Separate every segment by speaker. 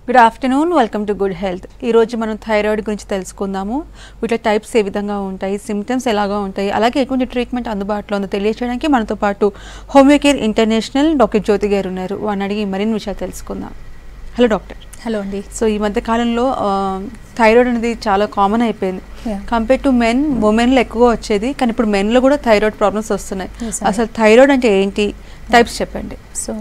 Speaker 1: Good afternoon, welcome to good health. ఈరోజు మనం thyroid గురించి తెలుసుకుందాము. వీటిలో టైప్స్ ఏ విధంగా ఉంటాయి, సిమ్టమ్స్ ఎలాగా ఉంటాయి, అలాగే ఎటువంటి ట్రీట్మెంట్ అందుబాటులో ఉందో తెలియజేయడానికి మనతో పాటు హోమియోకేర్ ఇంటర్నేషనల్ డాక్టర్ జ్యోతి గారు ఉన్నారు. వారిని అడిగి మరిన్ని విషయాలు తెలుసుకుందాం. Hello doctor.
Speaker 2: హలో అండి.
Speaker 1: సో ఈ మధ్య కాలంలో థైరాయిడ్ అనేది చాలా కామన్ అయిపోయింది. కంపేర్ టు మెన్, ఉమెన్లో ఎక్కువగా వచ్చేది, కానీ ఇప్పుడు మెన్లో కూడా థైరాయిడ్ ప్రాబ్లమ్స్ వస్తున్నాయి. అసలు థైరాయిడ్ అంటే ఏంటి, టైప్స్ చెప్పండి.
Speaker 2: సో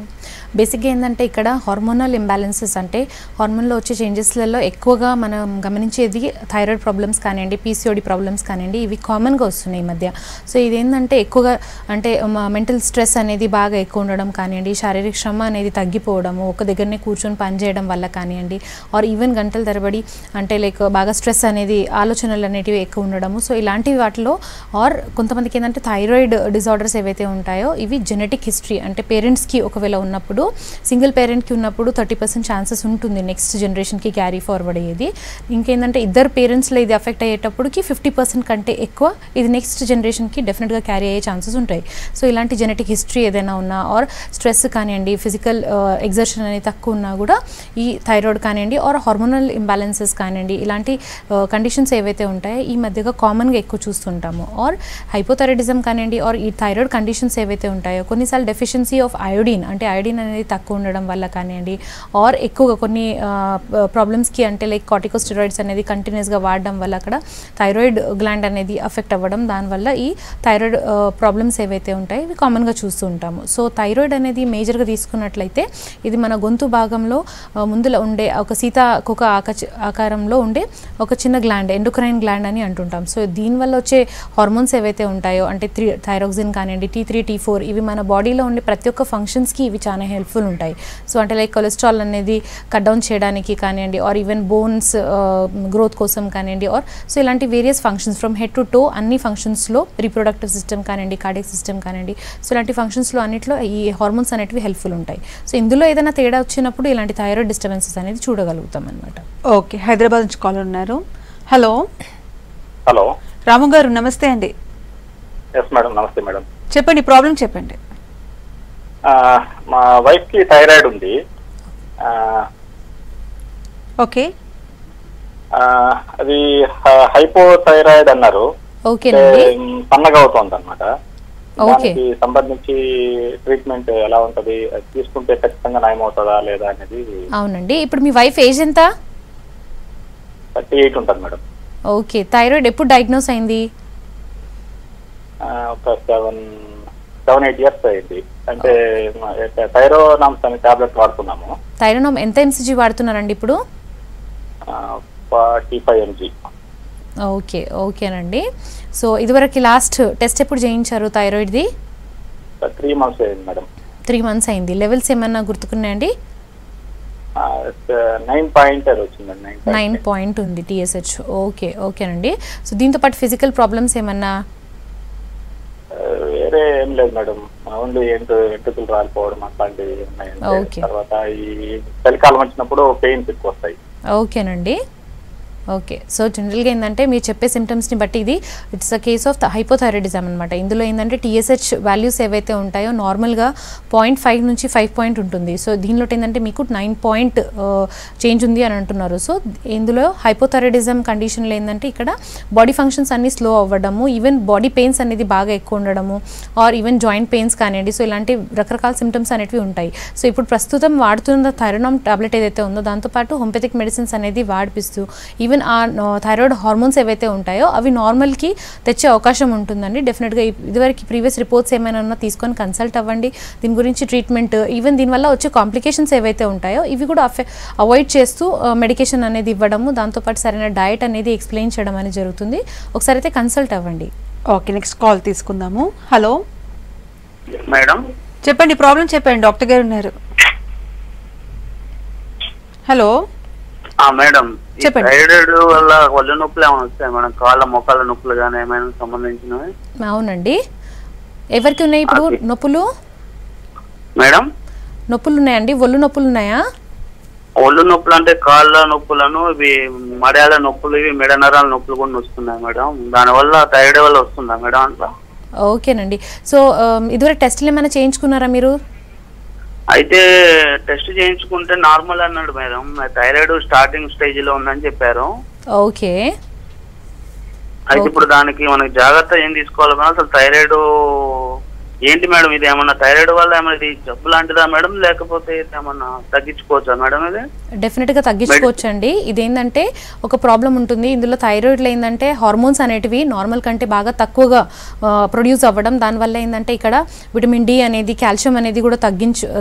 Speaker 2: బేసిక్గా ఏంటంటే ఇక్కడ హార్మోనల్ ఇంబ్యాలెన్సెస్ అంటే హార్మోన్లో వచ్చే చేంజెస్లలో ఎక్కువగా మనం గమనించేది థైరాయిడ్ ప్రాబ్లమ్స్ కానివ్వండి, పీసీఓడి ప్రాబ్లమ్స్ కానివ్వండి, ఇవి కామన్గా వస్తున్నాయి ఈ మధ్య. సో ఇదేంటంటే ఎక్కువగా అంటే మెంటల్ స్ట్రెస్ అనేది బాగా ఎక్కువ ఉండడం కానివ్వండి, శారీరక శ్రమ అనేది తగ్గిపోవడము, ఒక దగ్గరనే కూర్చొని పనిచేయడం వల్ల కానివ్వండి, ఆర్ ఈవెన్ గంటల తరబడి అంటే లైక్ బాగా స్ట్రెస్ అనేది ఆలోచనలు అనేటివి ఎక్కువ ఉండడము. సో ఇలాంటి వాటిలో ఆర్ కొంతమందికి ఏంటంటే థైరాయిడ్ డిజార్డర్స్ ఏవైతే ఉంటాయో ఇవి జెనెటిక్ హిస్టరీ అంటే పేరెంట్స్కి ఒకవేళ ఉన్నప్పుడు, సింగిల్ పేరెంట్కి ఉన్నప్పుడు 30% ఛాన్సెస్ ఉంటుంది నెక్స్ట్ జనరేషన్కి క్యారీ ఫార్వర్డ్ అయ్యేది. ఇంకేంటంటే ఇద్దరు పేరెంట్స్లో ఇది ఎఫెక్ట్ అయ్యేటప్పటికి 50% కంటే ఎక్కువ ఇది నెక్స్ట్ జనరేషన్కి డెఫినెట్గా క్యారీ అయ్యే ఛాన్సెస్ ఉంటాయి. సో ఇలాంటి జెనెటిక్ హిస్టరీ ఏదైనా ఉన్నా ఆర్ స్ట్రెస్ కానివ్వండి, ఫిజికల్ ఎగ్జర్షన్ అనేది తక్కువ ఉన్నా కూడా ఈ థైరాయిడ్ కానివ్వండి ఆర్ హార్మోనల్ ఇంబ్యాలెన్సెస్ కానివ్వండి, ఇలాంటి కండిషన్స్ ఏవైతే ఉంటాయో ఈ మధ్యగా కామన్గా ఎక్కువ చూస్తుంటాము. ఆర్ హైపోథైరాయిడిజం కానివ్వండి ఆర్ ఈ థైరాయిడ్ కండిషన్స్ ఏవైతే ఉంటాయో కొన్నిసార్లు డెఫిషియన్సీ ఆఫ్ అయోడిన్ అంటే అయోడిన్ అనేది తక్కువ ఉండడం వల్ల కానివ్వండి, ఆర్ ఎక్కువగా కొన్ని ప్రాబ్లమ్స్కి అంటే లైక్ కార్టికోస్టెరాయిడ్స్ అనేది కంటిన్యూస్గా వాడడం వల్ల అక్కడ థైరాయిడ్ గ్లాండ్ అనేది అఫెక్ట్ అవ్వడం, దానివల్ల ఈ థైరాయిడ్ ప్రాబ్లమ్స్ ఏవైతే ఉంటాయో ఇవి కామన్గా చూస్తూ ఉంటాము. సో థైరాయిడ్ అనేది మేజర్గా తీసుకున్నట్లయితే ఇది మన గొంతు భాగంలో ముందులో ఉండే ఒక సీతాకోక ఆకారంలో ఉండే ఒక చిన్న గ్లాండ్, ఎండోక్రైన్ గ్లాండ్ అని అంటుంటాం. సో దీనివల్ల వచ్చే హార్మోన్స్ ఏవైతే ఉంటాయో అంటే థైరాక్సిన్ కానివ్వండి, T3, T4 ఇవి మన బాడీలో ఉండే ప్రతి ఒక్క ఫంక్షన్స్కి ఇవి చాలా హెల్ప్ఫుల్ ఉంటాయి. సో అంటే లైక్ కొలెస్ట్రాల్ అనేది కట్ డౌన్ చేయడానికి కానివ్వండి ఆర్ ఈవెన్ బోన్స్ గ్రోత్ కోసం కానివ్వండి ఆర్ సో ఇలాంటి various functions from head to toe అన్ని ఫంక్షన్స్లో రీప్రొడక్టివ్ సిస్టమ్ కానివ్వండి, కార్డియక్ సిస్టమ్ కానివ్వండి, సో ఇలాంటి ఫంక్షన్స్లో అన్నింటిలో ఈ హార్మోన్స్ అనేటివి హెల్ప్ఫుల్ ఉంటాయి. సో ఇందులో ఏదైనా తేడా వచ్చినప్పుడు ఇలాంటి థైరాయిడ్ డిస్టర్బెన్సెస్ అనేది చూడగలుగుతాం అనమాట.
Speaker 1: ఓకే, హైదరాబాద్ నుంచి కాల్ ఉన్నారు. హలో.
Speaker 3: హలో
Speaker 1: రాము గారు, నమస్తే అండి.
Speaker 3: ఎస్ మేడం, నమస్తే మేడం.
Speaker 1: చెప్పండి, ప్రాబ్లం చెప్పండి.
Speaker 3: మా వైఫ్ కి థైరాయిడ్ ఉంది.
Speaker 1: ఓకే.
Speaker 3: అది హైపోథైరాయిడ్ అన్నారు. సన్నగా అవుతుంది అనమాట. దానికి సంబంధించి ట్రీట్మెంట్ ఎలా ఉంటది, తీసుకుంటే ఖచ్చితంగా నయం అవుతుందా లేదా అనేది.
Speaker 2: అవునండి. ఇప్పుడు మీ వైఫ్ ఏజ్ ఎంత?
Speaker 3: 38 ఉంటుంది మేడం.
Speaker 2: ఓకే. థైరాయిడ్ ఎప్పుడు డయాగ్నోస్ అయింది?
Speaker 3: ఒక 7-8 years అయింది. అంటే థైరోనామ్స్ అనే టాబ్లెట్ వాడుతున్నాము.
Speaker 2: థైరోనామ్ ఎంత ఎంసీజీ వాడుతున్నారండి ఇప్పుడు?
Speaker 3: 45 mg.
Speaker 2: ఓకే, ఓకేనండి. సో ఇదివరకు లాస్ట్ టెస్ట్ ఎప్పుడు చేయించారు థైరాయిడ్ది?
Speaker 3: 3 months అయింది మేడం.
Speaker 2: 3 months అయింది. లెవెల్స్ ఏమన్నా గుర్తుకున్నాయండి?
Speaker 3: 9 వచ్చిందండి.
Speaker 2: 9 point ఉంది TSH. ఓకే, ఓకేనండి. సో దీంతో పాటు ఫిజికల్ ప్రాబ్లమ్స్ ఏమన్నా?
Speaker 3: వేరే ఏం లేదు మేడం, ఓన్లీ వెంట్రుకలు రాలిపోవడం అట్లాంటివి ఉన్నాయి. తర్వాత ఈ చలికాలం వచ్చినప్పుడు పెయిన్స్ ఎక్కువ వస్తాయి.
Speaker 2: ఓకేనండి. ఓకే. సో జనరల్గా ఏంటంటే మీరు చెప్పే సిమ్టమ్స్ని బట్టి ఇది it's a case of the hypothyroidism అనమాట. ఇందులో ఏంటంటే TSH వాల్యూస్ ఏవైతే ఉంటాయో నార్మల్గా 0.5 నుంచి 5 point ఉంటుంది. సో దీనిలో ఏంటంటే మీకు 9 point చేంజ్ ఉంది అని అంటున్నారు. సో ఇందులో హైపోథైరాయిడిజం కండిషన్లో ఏంటంటే ఇక్కడ బాడీ ఫంక్షన్స్ అన్నీ స్లో అవ్వడము, ఈవెన్ బాడీ పెయిన్స్ అనేది బాగా ఎక్కువ ఉండడము ఆర్ ఈవెన్ జాయింట్ పెయిన్స్ కానివ్వండి, సో ఇలాంటి రకరకాల సిమ్టమ్స్ అనేవి ఉంటాయి. సో ఇప్పుడు ప్రస్తుతం వాడుతున్న థైరోనామ్ టాబ్లెట్ ఏదైతే ఉందో దాంతోపాటు హోమియోపతిక్ మెడిసిన్స్ అనేది వాడిపిస్తూ ఈవెన్ ఆ థైరాయిడ్ హార్మోన్స్ ఏవైతే ఉంటాయో అవి నార్మల్కి తెచ్చే అవకాశం ఉంటుందండి. డెఫినెట్గా ఇదివరకు ప్రీవియస్ రిపోర్ట్స్ ఏమైనా ఉన్నా తీసుకొని కన్సల్ట్ అవ్వండి. దీని గురించి ట్రీట్మెంట్ ఈవెన్ దీనివల్ల వచ్చే కాంప్లికేషన్స్ ఏవైతే ఉంటాయో ఇవి కూడా అవాయిడ్ చేస్తూ మెడికేషన్ అనేది ఇవ్వడము, దాంతోపాటు సరైన డయట్ అనేది ఎక్స్ప్లెయిన్ చేయడం అనేది జరుగుతుంది. ఒకసారి అయితే కన్సల్ట్ అవ్వండి.
Speaker 1: ఓకే, నెక్స్ట్ కాల్ తీసుకుందాము. హలో
Speaker 3: మేడం,
Speaker 1: చెప్పండి, ప్రాబ్లం చెప్పండి, డాక్టర్ గారు ఉన్నారు. హలో
Speaker 3: మేడం,
Speaker 1: చెప్పండి.
Speaker 3: థైరాయిడ్ వల్ల ఒళ్ళు నొప్పులు ఏమైనా వస్తాయి మేడం? కాళ్ళ మొక్కల నొప్పులు కానీ ఏమైనా సంబంధించినవి?
Speaker 2: అవునండి. ఎవరికి ఉన్నాయి ఇప్పుడు నొప్పులు?
Speaker 3: మేడం,
Speaker 2: నొప్పులు ఉన్నాయండి. ఒళ్ళు నొప్పులు ఉన్నాయా?
Speaker 3: ఒళ్ళు నొప్పులు అంటే కాళ్ళ నొప్పులను, ఇవి మడాల నొప్పులు, ఇవి మెడ నరాల నొప్పులు కూడా వస్తున్నాయి మేడం. దానివల్ల థైరాయిడ్ వల్ల వస్తుందా మేడం అట్లా?
Speaker 2: ఓకేనండి. సో ఇదివరకు టెస్టులు ఏమైనా చేయించుకున్నారా మీరు?
Speaker 4: అయితే టెస్ట్ చేయించుకుంటే నార్మల్ అన్నాడు మేడం. థైరాయిడ్ స్టార్టింగ్ స్టేజ్ లో ఉందని చెప్పారు.
Speaker 2: ఓకే.
Speaker 4: అయితే ఇప్పుడు దానికి మనకి జాగ్రత్త ఏం తీసుకోవాలి మేడం? అసలు థైరాయిడ్ ఏంటి మేడం? ఇది ఏమన్నా థైరాయిడ్ వల్ల ఏమన్నా ఇది జబ్బు లాంటిదా మేడం, లేకపోతే ఏమన్నా తగ్గించుకోవచ్చా మేడం? ఇది
Speaker 2: డెఫినెట్గా తగ్గించుకోవచ్చు అండి. ఇదేంటంటే ఒక ప్రాబ్లం ఉంటుంది ఇందులో. థైరాయిడ్లో ఏంటంటే హార్మోన్స్ అనేటివి నార్మల్ కంటే బాగా తక్కువగా ప్రొడ్యూస్ అవ్వడం, దానివల్ల ఏంటంటే ఇక్కడ విటమిన్ డి అనేది, కాల్షియం అనేది కూడా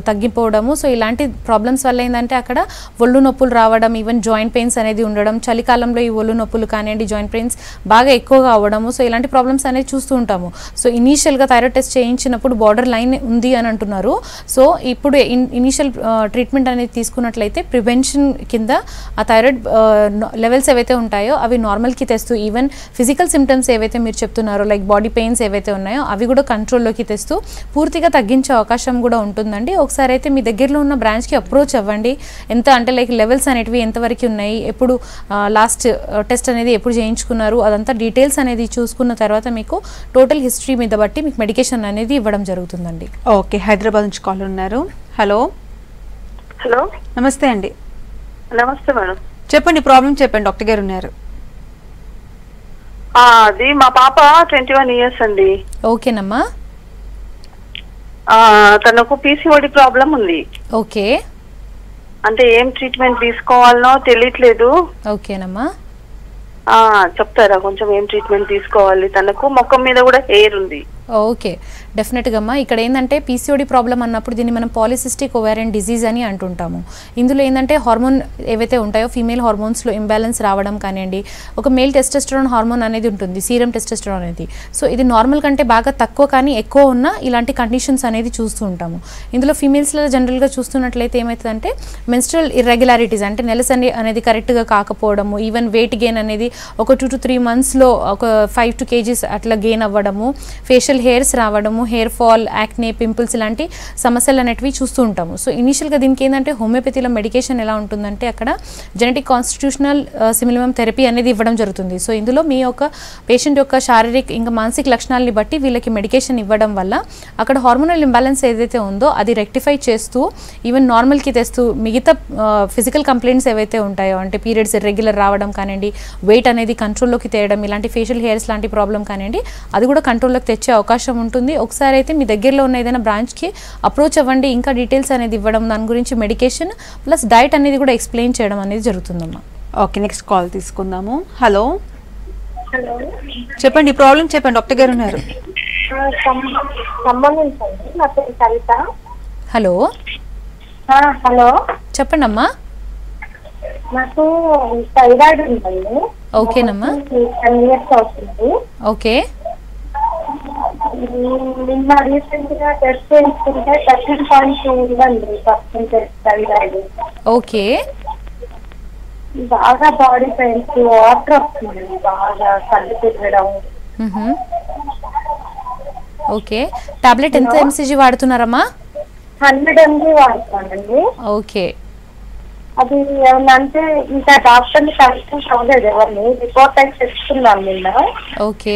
Speaker 2: తగ్గిపోవడము. సో ఇలాంటి ప్రాబ్లమ్స్ వల్ల ఏంటంటే అక్కడ ఒళ్ళు నొప్పులు రావడం, ఈవెన్ జాయింట్ పెయిన్స్ అనేది ఉండడం, చలికాలంలో ఈ ఒళ్ళు నొప్పులు కానివ్వండి, జాయింట్ పెయిన్స్ బాగా ఎక్కువగా అవ్వడము. సో ఇలాంటి ప్రాబ్లమ్స్ అనేది చూస్తూ ఉంటాము. సో ఇనీషియల్గా థైరాయిడ్ టెస్ట్ చేయించినప్పుడు బార్డర్ లైన్ ఉంది అని అంటున్నారు. సో ఇప్పుడు ఇనీషియల్ ట్రీట్మెంట్ అనేది తీసుకున్నట్లయితే ప్రివెన్షన్ కింద ఆ థైరాయిడ్ లెవెల్స్ ఏవైతే ఉంటాయో అవి నార్మల్కి తెస్తూ, ఈవెన్ ఫిజికల్ సిమ్టమ్స్ ఏవైతే మీరు చెప్తున్నారో లైక్ బాడీ పెయిన్స్ ఏవైతే ఉన్నాయో అవి కూడా కంట్రోల్లోకి తెస్తూ పూర్తిగా తగ్గించే అవకాశం కూడా ఉంటుందండి. ఒకసారి అయితే మీ దగ్గరలో ఉన్న బ్రాంచ్కి అప్రోచ్ అవ్వండి. ఎంత అంటే లైక్ లెవెల్స్ అనేటివి ఎంతవరకు ఉన్నాయి, ఎప్పుడు లాస్ట్ టెస్ట్ అనేది ఎప్పుడు చేయించుకున్నారు, అదంతా డీటెయిల్స్ అనేది చూసుకున్న తర్వాత మీకు టోటల్ హిస్టరీ మీద బట్టి మీకు మెడికేషన్ అనేది ఇవ్వడం జరుగుతుందండి.
Speaker 1: ఓకే, హైదరాబాద్ నుంచి కాల్ ఉన్నారు. హలో.
Speaker 5: హలో,
Speaker 1: నమస్తే అండి.
Speaker 5: నమస్తే మేడం.
Speaker 1: చెప్పండి, ప్రాబ్లం చెప్పండి, డాక్టర్ గారు ఉన్నారు.
Speaker 5: అది మా పాప 21 years అండి.
Speaker 2: ఓకేనమ్మా.
Speaker 5: తనకు పీసీఓడి ప్రాబ్లం ఉంది.
Speaker 2: ఓకే.
Speaker 5: అంటే ఏం ట్రీట్మెంట్ తీసుకోవాలనో తెలియట్లేదు.
Speaker 2: ఓకేనమ్మా.
Speaker 5: చెప్తారా కొంచెం ఏం ట్రీట్మెంట్ తీసుకోవాలి? తనకు ముఖం మీద కూడా హెయిర్ ఉంది.
Speaker 2: ఓకే, డెఫినెట్గా అమ్మా. ఇక్కడ ఏంటంటే పీసీఓడి ప్రాబ్లం అన్నప్పుడు దీన్ని మనం పాలిసిస్టిక్ ఓవేరియన్ డిజీజ్ అని అంటుంటాము. ఇందులో ఏంటంటే హార్మోన్ ఏవైతే ఉంటాయో ఫీమేల్ హార్మోన్స్లో ఇంబ్యాలెన్స్ రావడం కానివ్వండి, ఒక మేల్ టెస్టోస్టెరాన్ హార్మోన్ అనేది ఉంటుంది, సీరం టెస్టోస్టెరాన్ అనేది. సో ఇది నార్మల్ కంటే బాగా తక్కువ కానీ ఎక్కువ ఉన్న ఇలాంటి కండిషన్స్ అనేది చూస్తూ ఉంటాము. ఇందులో ఫీమేల్స్లో జనరల్గా చూస్తున్నట్లయితే ఏమవుతుందంటే మెన్స్ట్రల్ ఇర్రెగ్యులారిటీస్, అంటే నెలసరి అనేది కరెక్ట్గా కాకపోవడము, ఈవెన్ వెయిట్ గెయిన్ అనేది ఒక 2 to 3 monthsలో ఒక 5 to 2 kgs అట్లా గెయిన్ అవ్వడము, ఫేషియల్ హెయిర్స్ రావడము, హెయిర్ ఫాల్, యాక్నే, పింపుల్స్ ఇలాంటి సమస్యలు అనేటివి చూస్తూ ఉంటాము. సో ఇనీషియల్గా దీనికి ఏంటంటే హోమియోపతిలో మెడికేషన్ ఎలా ఉంటుందంటే అక్కడ జెనెటిక్ కాన్స్టిట్యూషనల్ సిమిలిమం థెరపీ అనేది ఇవ్వడం జరుగుతుంది. సో ఇందులో మీ యొక్క పేషెంట్ యొక్క శారీరక ఇంకా మానసిక లక్షణాలని బట్టి వీళ్ళకి మెడికేషన్ ఇవ్వడం వల్ల అక్కడ హార్మోనల్ ఇంబ్యాలెన్స్ ఏదైతే ఉందో అది రెక్టిఫై చేస్తూ ఈవెన్ నార్మల్కి తెస్తూ మిగతా ఫిజికల్ కంప్లైంట్స్ ఏవైతే ఉంటాయో, అంటే పీరియడ్స్ ఇర్రెగ్యులర్ రావడం కానివ్వండి, వెయిట్ అనేది కంట్రోల్లోకి తేయడం, ఇలాంటి ఫేషియల్ హెయిర్స్ లాంటి ప్రాబ్లం కానివ్వండి, అది కూడా కంట్రోల్లోకి తెచ్చే అవకాశం ఉంటుంది. ఒకసారి అయితే మీ దగ్గరలో ఉన్న ఏదైనా బ్రాంచ్కి అప్రోచ్ అవ్వండి. ఇంకా డీటెయిల్స్ అనేది ఇవ్వడం, దాని గురించి మెడికేషన్ ప్లస్ డైట్ అనేది కూడా ఎక్స్ప్లెయిన్ చేయడం అనేది జరుగుతుందమ్మా.
Speaker 1: ఓకే, నెక్స్ట్ కాల్ తీసుకుందాము. హలో.
Speaker 6: హలో,
Speaker 1: చెప్పండి, ప్రాబ్లం చెప్పండి, డాక్టర్ గారు ఉన్నారు.
Speaker 6: సంబంధించండి, నా పేరు సరిత.
Speaker 2: హలో.
Speaker 6: హలో,
Speaker 2: చెప్పండి అమ్మా.
Speaker 6: నాకు థైరాయిడ్ ఉందండి.
Speaker 2: ఓకేనమ్మా.
Speaker 6: 10 years అవుతుంది.
Speaker 2: ఓకే.
Speaker 6: నిన్న రీసెంట్ గా టెస్ట్ చేయించుకుంటే 13.2 ఉందండి పర్సెంటేజ్ థైరాయిడ్.
Speaker 2: ఓకే.
Speaker 6: బాగా బాడీ పెయిన్స్, వాటర్ వస్తుంది, బాగా కళ్ళు తిరగడం.
Speaker 2: ఓకే, టాబ్లెట్ ఎంత ఎంసీజీ వాడుతున్నారమ్మా?
Speaker 6: 100 mg వాడుతానండి.
Speaker 2: ఓకే.
Speaker 6: అది ఏమన్నంటే ఇంకా డాక్టర్ని కన్సల్ట్ అవ్వలేదు ఎవరిని, రిపోర్ట్ అయితే తెచ్చుకున్నాను నిన్న.
Speaker 2: ఓకే.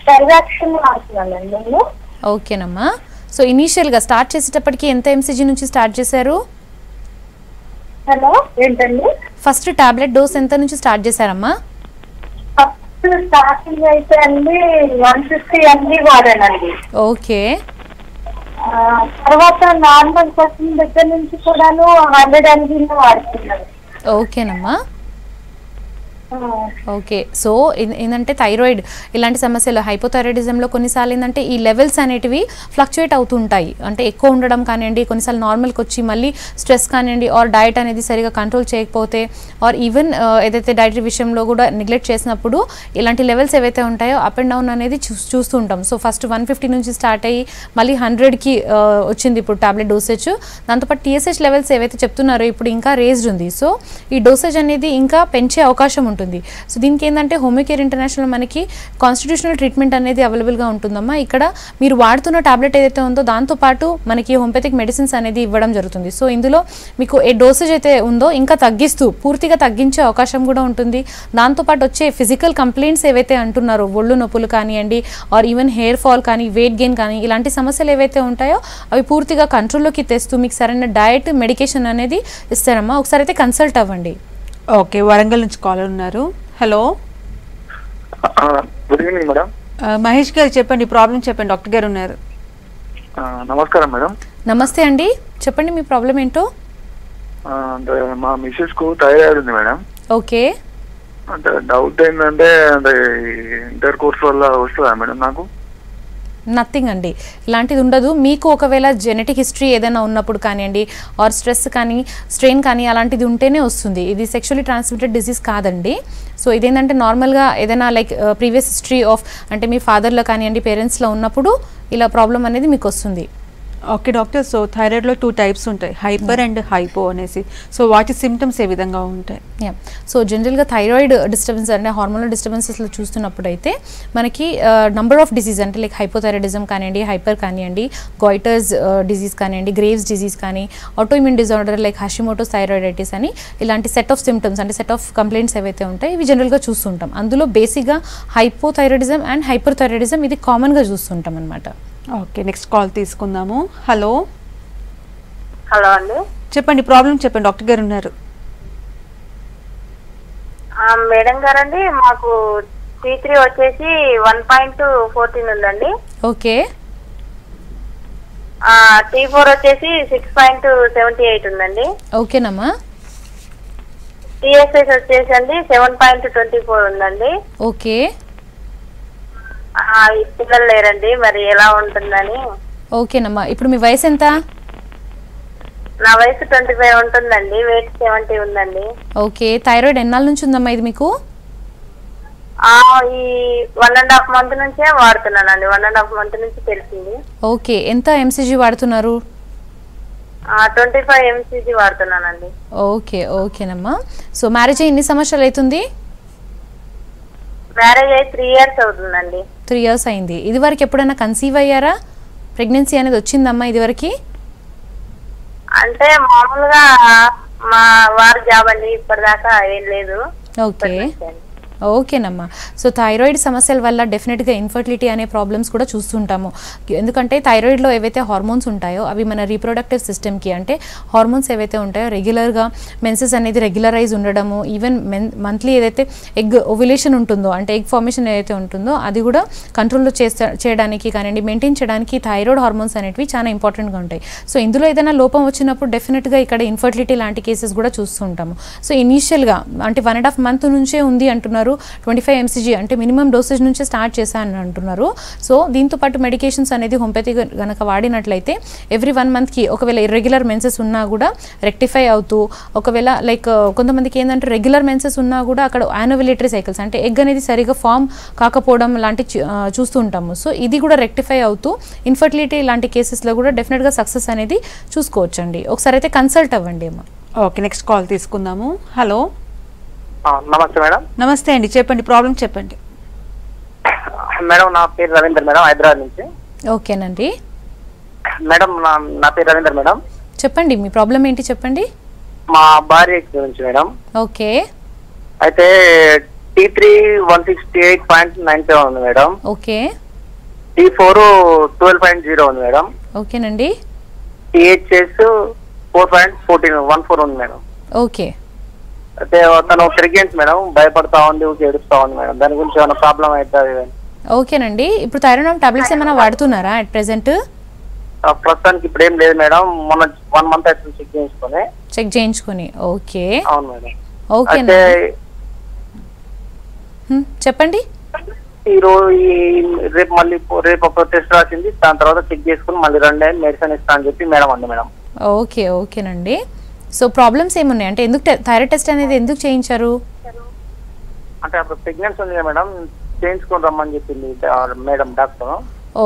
Speaker 6: సర్వాక్సిన్ వాడుతున్నానండి నేను.
Speaker 2: ఓకేనమ్మా. సో ఇనీషియల్గా స్టార్ట్ చేసేటప్పటికి ఎంత ఎంసీజీ నుంచి స్టార్ట్ చేశారు?
Speaker 6: హలో, ఏంటండి?
Speaker 2: ఫస్ట్ టాబ్లెట్ డోస్ ఎంత నుంచి స్టార్ట్ చేశారమ్మా?
Speaker 6: ఫస్ట్ స్టార్టింగ్ అయితే అండి 150 mg వాడానండి.
Speaker 2: ఓకే.
Speaker 6: తర్వాత నార్మల్ పర్సన్ దగ్గర నుంచి కూడాను 100 mg వాడుతున్నాను.
Speaker 2: ఓకేనమ్మా. ఓకే. సో ఏంటంటే థైరాయిడ్ ఇలాంటి సమస్యలు, హైపోథైరాయిడిజంలో కొన్నిసార్లు ఏంటంటే ఈ లెవెల్స్ అనేటివి ఫ్లక్చుయేట్ అవుతూ ఉంటాయి. అంటే ఎక్కువ ఉండడం కానివ్వండి, కొన్నిసార్లు నార్మల్కి వచ్చి మళ్ళీ స్ట్రెస్ కానివ్వండి, ఆర్ డైట్ అనేది సరిగా కంట్రోల్ చేయకపోతే, ఆర్ ఈవెన్ ఏదైతే డైటరీ విషయంలో కూడా నెగ్లెక్ట్ చేసినప్పుడు ఇలాంటి లెవెల్స్ ఏవైతే ఉంటాయో అప్ అండ్ డౌన్ అనేది చూస్తూ ఉంటాం. సో ఫస్ట్ 150 నుంచి స్టార్ట్ అయ్యి మళ్ళీ 100కి వచ్చింది ఇప్పుడు టాబ్లెట్ డోసేజ్. దాంతోపాటు టీఎస్హెచ్ లెవెల్స్ ఏవైతే చెప్తున్నారో ఇప్పుడు ఇంకా రేజ్డ్ ఉంది. సో ఈ డోసేజ్ అనేది ఇంకా పెంచే అవకాశం ఉంటుంది. ఉంటుంది. సో దీనికి ఏంటంటే హోమియోకేర్ ఇంటర్నేషనల్ మనకి కాన్స్టిట్యూషనల్ ట్రీట్మెంట్ అనేది అవైలబుల్గా ఉంటుందమ్మా. ఇక్కడ మీరు వాడుతున్న టాబ్లెట్ ఏదైతే ఉందో దాంతోపాటు మనకి హోమియోపతిక్ మెడిసిన్స్ అనేది ఇవ్వడం జరుగుతుంది. సో ఇందులో మీకు ఏ డోసేజ్ అయితే ఉందో ఇంకా తగ్గిస్తూ పూర్తిగా తగ్గించే అవకాశం కూడా ఉంటుంది. దాంతోపాటు వచ్చే ఫిజికల్ కంప్లైంట్స్ ఏవైతే అంటున్నారో ఒళ్ళు నొప్పులు కానివ్వండి ఆర్ ఈవెన్ హెయిర్ ఫాల్ కానీ వెయిట్ గెయిన్ కానీ ఇలాంటి సమస్యలు ఏవైతే ఉంటాయో అవి పూర్తిగా కంట్రోల్లోకి తెస్తూ మీకు సరైన డయట్ మెడికేషన్ అనేది ఇస్తారమ్మా. ఒకసారి అయితే కన్సల్ట్ అవ్వండి.
Speaker 1: ఓకే, వరంగల్ నుంచి కాలర్ ఉన్నారు. Hello,
Speaker 7: good evening madam.
Speaker 1: Mahesh గారు చెప్పండి, ప్రాబ్లం చెప్పండి, డాక్టర్ గారు ఉన్నారు.
Speaker 7: నమస్కారం మేడం.
Speaker 2: నమస్తే అండి, చెప్పండి మీ ప్రాబ్లం ఏంటో.
Speaker 7: అంటే మా మిస్సెస్ కు థైరాయిడ్ ఉంది మేడం.
Speaker 2: ఓకే,
Speaker 7: అంటే డౌట్ ఏంటంటే అంటే ఇంటర్ కోర్స్ వల్ల వస్తుందా మేడం నాకు?
Speaker 2: నథింగ్ అండి, ఇలాంటిది ఉండదు. మీకు ఒకవేళ జెనెటిక్ హిస్టరీ ఏదైనా ఉన్నప్పుడు కానివ్వండి ఆర్ స్ట్రెస్ కానీ స్ట్రెయిన్ కానీ అలాంటిది ఉంటేనే వస్తుంది. ఇది సెక్షువల్లీ ట్రాన్స్మిటెడ్ డిసీజ్ కాదండి. సో ఇదేంటంటే నార్మల్గా ఏదైనా లైక్ ప్రీవియస్ హిస్టరీ ఆఫ్ అంటే మీ ఫాదర్లో కానివ్వండి పేరెంట్స్లో ఉన్నప్పుడు ఇలా ప్రాబ్లం అనేది మీకు వస్తుంది.
Speaker 1: ఓకే డాక్టర్, సో థైరాయిడ్లో 2 టైప్స్ ఉంటాయి, హైపర్ అండ్ హైపో అనేసి. సో వాటి సిమ్టమ్స్ ఏ విధంగా ఉంటాయి?
Speaker 2: సో జనరల్గా థైరాయిడ్ డిస్టర్బెన్స్ అంటే హార్మోనల్ డిస్టర్బెన్సెస్లో చూస్తున్నప్పుడు అయితే మనకి నంబర్ ఆఫ్ డిసీజ్ అంటే లైక్ హైపోథైరాయిడిజం కానివ్వండి, హైపర్ కానివ్వండి, గాయిటర్స్ డిసీజ్ కానివ్వండి, గ్రేవ్స్ డిసీజ్ కానీ, autoimmune disorder like Hashimoto's thyroiditis అని ఇలాంటి సెట్ ఆఫ్ సిమ్టమ్స్ అంటే సెట్ ఆఫ్ కంప్లైంట్స్ ఏవైతే ఉంటాయి ఇవి జనరల్గా చూస్తుంటాం. అందులో బేసిక్గా హైపోథైరాయిడిజం అండ్ హైపర్ థైరాయిడిజం ఇది కామన్గా చూస్తుంటాం అనమాట.
Speaker 1: ఓకే, నెక్స్ట్ కాల్ తీసుకుందాము. హలో,
Speaker 6: హలో అండి,
Speaker 1: చెప్పండి, ప్రాబ్లం చెప్పండి, డాక్టర్ గారు ఉన్నారు.
Speaker 6: మేడం గారండి, మాకు T3 వచ్చేసి 1.14 ఉందండి.
Speaker 2: ఓకే,
Speaker 6: T4 వచ్చేసి 6.78 ఉందండి.
Speaker 2: ఓకేనమ్మా.
Speaker 6: TSH వచ్చేసి అండి 7.24 ఉందండి.
Speaker 2: ఓకే,
Speaker 6: పిల్లలు లేరండి, మరి ఎలా ఉంటుందని.
Speaker 2: ఓకేనమ్మా. ఇప్పుడు మీ వయసు ఎంత?
Speaker 6: నా వయసు 25 ఉంటుందండి, వెయిట్ 70 ఉందండి.
Speaker 2: ఓకే, థైరాయిడ్ ఎన్నాళ్ళ నుంచి ఉందమ్మా ఇది మీకు?
Speaker 6: ఈ 1.5 month నుంచే వాడుతున్నానండి, 1.5 month నుంచి తెలిసింది.
Speaker 2: ఓకే, ఎంత ఎంసీజీ వాడుతున్నారు?
Speaker 6: 25 mcg వాడుతున్నానండి.
Speaker 2: ఓకే, ఓకేనమ్మా. సో మ్యారేజ్ అయ్యి ఎన్ని సంవత్సరాలు అవుతుంది?
Speaker 6: మ్యారేజ్ అయ్యి 3 years అవుతుందండి.
Speaker 2: 3 years అయింది. ఇది వరకు ఎప్పుడైనా కన్సీవ్ అయ్యారా? ప్రెగ్నెన్సీ అనేది వచ్చిందమ్మా ఇది వరకు?
Speaker 6: అంటే మామూలుగా మా వారి జాబ్ అండి, ఇప్పటిదాకా ఏం లేదు.
Speaker 2: ఓకే, ఓకేనమ్మా. సో థైరాయిడ్ సమస్యల వల్ల డెఫినెట్గా ఇన్ఫర్టిలిటీ అనే ప్రాబ్లమ్స్ కూడా చూస్తుంటాము. ఎందుకంటే థైరాయిడ్లో ఏవైతే హార్మోన్స్ ఉంటాయో అవి మన రీప్రొడక్టివ్ సిస్టమ్కి అంటే హార్మోన్స్ ఏవైతే ఉంటాయో రెగ్యులర్గా మెన్సెస్ అనేది రెగ్యులరైజ్ ఉండడము, ఈవెన్ మంత్లీ ఏదైతే ఎగ్ ఓవ్యులేషన్ ఉంటుందో అంటే ఎగ్ ఫార్మేషన్ ఏదైతే ఉంటుందో అది కూడా కంట్రోల్లో చేయడానికి కానివ్వండి మెయింటైన్ చేయడానికి థైరాయిడ్ హార్మోన్స్ అనేవి చాలా ఇంపార్టెంట్గా ఉంటాయి. సో ఇందులో ఏదైనా లోపం వచ్చినప్పుడు డెఫినెట్గా ఇక్కడ ఇన్ఫర్టిలిటీ లాంటి కేసెస్ కూడా చూస్తుంటాము. సో ఇనీషియల్గా అంటే 1.5 month నుంచే ఉంది అంటున్నారు, 25 mcg అంటే మినిమం డోసేజ్ నుంచే స్టార్ట్ చేశాను అంటున్నారు. సో దీంతో పాటు మెడికేషన్స్ అనేది హోమియోపతి కనుక వాడినట్లయితే ఎవ్రీ 1 monthకి ఒకవేళ ఇర్రెగ్యులర్ మెన్సెస్ ఉన్నా కూడా రెక్టిఫై అవుతూ, ఒకవేళ లైక్ కొంతమందికి ఏంటంటే రెగ్యులర్ మెన్సెస్ ఉన్నా కూడా అక్కడ యానోవిలేటరీ సైకిల్స్ అంటే ఎగ్ అనేది సరిగా ఫామ్ కాకపోవడం లాంటి చూస్తూ ఉంటాము. సో ఇది కూడా రెక్టిఫై అవుతూ ఇన్ఫర్టిలిటీ లాంటి కేసెస్లో కూడా డెఫినెట్గా సక్సెస్ అనేది చూసుకోవచ్చండి. ఒకసారి అయితే కన్సల్ట్ అవ్వండి అమ్మా.
Speaker 1: ఓకే, నెక్స్ట్ కాల్ తీసుకుందాము. హలో,
Speaker 3: నమస్తే మేడం.
Speaker 1: నమస్తే అండి, చెప్పండి, ప్రాబ్లం చెప్పండి.
Speaker 3: మేడం నా పేరు రవీందర్ మేడం, హైదరాబాద్ నుంచి.
Speaker 2: ఓకేనండి
Speaker 3: మేడం, నా పేరు రవీందర్ మేడం.
Speaker 2: చెప్పండి మీ ప్రాబ్లం ఏంటి చెప్పండి.
Speaker 3: మా భార్య గురించి మేడం.
Speaker 2: ఓకే,
Speaker 3: అయితే T3 168.97 ఉంది మేడం.
Speaker 2: ఓకే,
Speaker 3: T4 12.0 ఉంది మేడం.
Speaker 2: ఓకేనండి.
Speaker 3: THS 4.14 ఉంది మేడం.
Speaker 2: ఓకే,
Speaker 3: అయితే తను ప్రెగ్నెంట్ మేడం, భయపడతా ఉంది, ఏడుస్తా ఉంది మేడం. దాని గురించి ఏమైనా ప్రాబ్లం అవుతుంది?
Speaker 2: ఓకేనండి. ఇప్పుడు థైరాయిడ్ టాబ్లెట్స్ ఏమైనా వాడుతున్నారా అట్ ప్రెసెంట్?
Speaker 3: ప్రస్తుతానికి ఇప్పుడు ఏం లేదు మేడం, మొన్న 1 month అయితే చెక్ చేయించుకొని.
Speaker 2: ఓకే,
Speaker 3: అవును మేడం.
Speaker 2: ఓకే, చెప్పండి.
Speaker 3: రేపు ఒక టెస్ట్ రాసింది, దాని తర్వాత చెక్ చేసుకుని మళ్ళీ 2 మెడిసిన్ ఇస్తా అని చెప్పి మేడం అంది మేడం.
Speaker 2: ఓకే, ఓకేనండి. సో ప్రాబ్లమ్స్ ఏమున్నాయి అంటే ఎందుకు థైరాయిడ్ టెస్ట్ అనేది ఎందుకు చేయించారు?
Speaker 3: అంటే అప్పుడు ప్రెగ్నెన్సీ ఉంది మేడం, చేయించుకొని రమ్మని చెప్పింది మేడం డాక్టర్.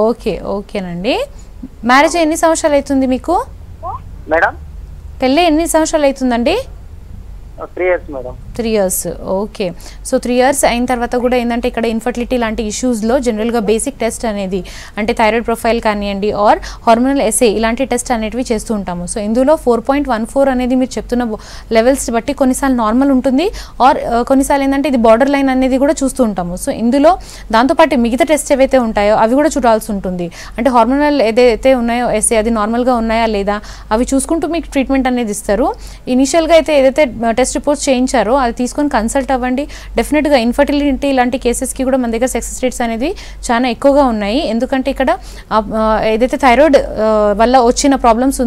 Speaker 2: ఓకే, ఓకేనండి. మ్యారేజ్ ఎన్ని సంవత్సరాలు అవుతుంది మీకు?
Speaker 3: మేడం
Speaker 2: పెళ్ళి ఎన్ని సంవత్సరాలు అవుతుందండి?
Speaker 8: 3 years madam.
Speaker 2: 3 years, okay. So 3 years అయిన తర్వాత కూడా ఏంటంటే ఇక్కడ ఇన్ఫర్టిలిటీ లాంటి ఇష్యూస్లో జనరల్గా బేసిక్ టెస్ట్ అనేది అంటే థైరాయిడ్ ప్రొఫైల్ కానివ్వండి ఆర్ హార్మోనల్ ఎస్ఏ ఇలాంటి టెస్ట్ అనేటివి చేస్తూ ఉంటాము. సో ఇందులో 4.14 అనేది మీరు చెప్తున్న లెవెల్స్ బట్టి కొన్నిసార్లు నార్మల్ ఉంటుంది ఆర్ కొన్నిసార్లు ఏంటంటే ఇది బార్డర్ లైన్ అనేది కూడా చూస్తూ ఉంటాము. సో ఇందులో దాంతోపాటు మిగతా టెస్ట్ ఏవైతే ఉంటాయో అవి కూడా చూడాల్సి ఉంటుంది. అంటే హార్మోనల్ ఏదైతే ఉన్నాయో ఎస్ఏ అది నార్మల్గా ఉన్నాయా లేదా అవి చూసుకుంటూ మీకు ట్రీట్మెంట్ అనేది ఇస్తారు. ఇనిషియల్గా అయితే ఏదైతే టెస్ట్ రిపోర్ట్స్ చేయించారో అది తీసుకొని కన్సల్ట్ అవ్వండి. డెఫినెట్గా ఇన్ఫర్టిలిటీ ఇలాంటి కేసెస్కి కూడా మన దగ్గర సక్సెస్ రేట్స్ అనేది చాలా ఎక్కువగా ఉన్నాయి. ఎందుకంటే ఇక్కడ ఏదైతే థైరాయిడ్ వల్ల వచ్చిన ప్రాబ్లమ్స్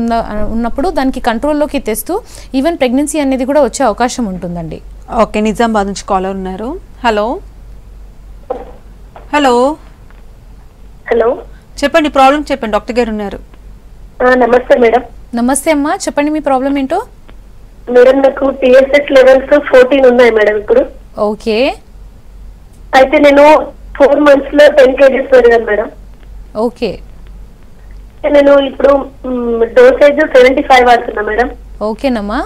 Speaker 2: ఉన్నప్పుడు దానికి కంట్రోల్లోకి తెస్తూ ఈవెన్ ప్రెగ్నెన్సీ అనేది కూడా వచ్చే అవకాశం ఉంటుందండి.
Speaker 1: ఓకే, నిజామాబాద్ నుంచి కాలర్ ఉన్నారు. హలో హలో
Speaker 6: హలో,
Speaker 1: చెప్పండి, ప్రాబ్లం చెప్పండి, డాక్టర్ గారు ఉన్నారు.
Speaker 6: నమస్తే మేడం.
Speaker 2: నమస్తే అమ్మా, చెప్పండి మీ ప్రాబ్లం ఏంటో.
Speaker 6: మేడం నాకు TSH లెవెల్స్ 14 ఉన్నాయి మేడం ఇప్పుడు.
Speaker 2: ఓకే.
Speaker 6: అయితే నేను 4 months లో 10 kgs పెరిగాను మేడం.
Speaker 2: ఓకే.
Speaker 6: నేను ఇప్పుడు డోసేజ్ 75 వాడుతున్నా మేడం.
Speaker 2: ఓకేనమ్మా.